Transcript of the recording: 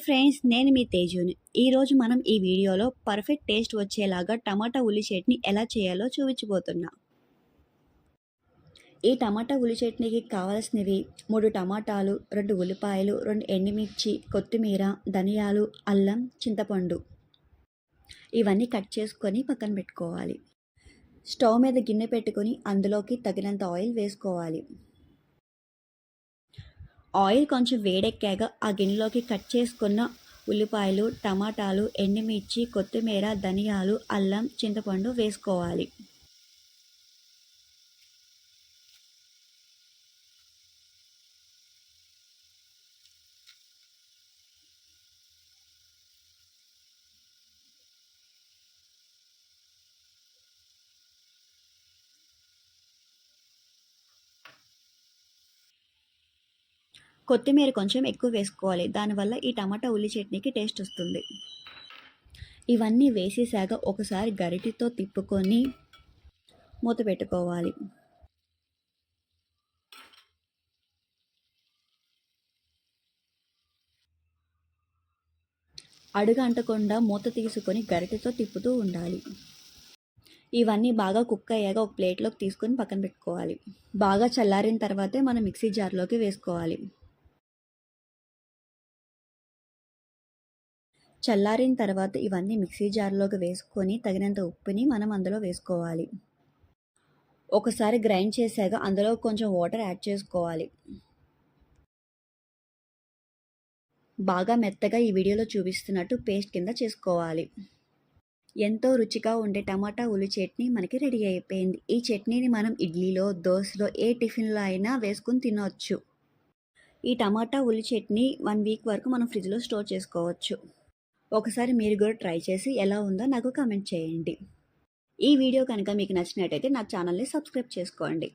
Hi friends, నేను మీ తేజుని. ఈరోజు మనం ఈ వీడియోలో పర్ఫెక్ట్ టేస్ట్ వచ్చేలాగా టమాటా ఉల్లి చట్నీ ఎలా చేయాలో చూపించబోతున్నా. ఈ టమాటా ఉల్లి చట్నీకి కావాల్సినవి 3 టమాటాలు, 2 ఉల్లిపాయలు, 2 ఎండుమిర్చి, కొత్తిమీర, ధనియాలు, అల్లం, చింతపండు. ఇవన్నీ కట్ చేసుకొని పక్కన పెట్టుకోవాలి. స్టవ్ మీద గిన్నె పెట్టుకొని అందులోకి తగినంత ఆయిల్ వేసుకోవాలి. ఆయిల్ కొంచెం వేడెక్కాక ఆ గిన్నెలోకి కట్ చేసుకున్న ఉల్లిపాయలు, టమాటాలు, ఎండుమిర్చి, కొత్తిమీర, ధనియాలు, అల్లం, చింతపండు వేసుకోవాలి. కొత్తిమీర కొంచెం ఎక్కువ వేసుకోవాలి. దానివల్ల ఈ టమాటా ఉల్లి చట్నీకి టేస్ట్ వస్తుంది. ఇవన్నీ వేసేసాక ఒకసారి గరిటెతో తిప్పుకొని మూత పెట్టుకోవాలి. అడుగు అంటకుండా మూత తీసుకొని గరిటెతో తిప్పుతూ ఉండాలి. ఇవన్నీ బాగా కుక్ అయ్యాక ఒక ప్లేట్లోకి తీసుకొని పక్కన పెట్టుకోవాలి. బాగా చల్లారిన తర్వాతే మనం మిక్సీ జార్లోకి వేసుకోవాలి. చల్లారిన తర్వాత ఇవన్నీ మిక్సీ జార్లోకి వేసుకొని తగినంత ఉప్పుని మనం అందులో వేసుకోవాలి. ఒకసారి గ్రైండ్ చేశాక అందులో కొంచెం వాటర్ యాడ్ చేసుకోవాలి. బాగా మెత్తగా ఈ వీడియోలో చూపిస్తున్నట్టు పేస్ట్ కింద చేసుకోవాలి. ఎంతో రుచిగా ఉండే టమాటా ఉల్లి చట్నీ మనకి రెడీ అయిపోయింది. ఈ చట్నీని మనం ఇడ్లీలో, దోశలో, ఏ టిఫిన్లో అయినా వేసుకుని తినవచ్చు. ఈ టమాటా ఉల్లి చట్నీ 1 వీక్ వరకు మనం ఫ్రిడ్జ్లో స్టోర్ చేసుకోవచ్చు. ఒకసారి మీరు కూడా ట్రై చేసి ఎలా ఉందో నాకు కామెంట్ చేయండి. ఈ వీడియో కనుక మీకు నచ్చినట్టయితే నా ఛానల్ని సబ్స్క్రైబ్ చేసుకోండి.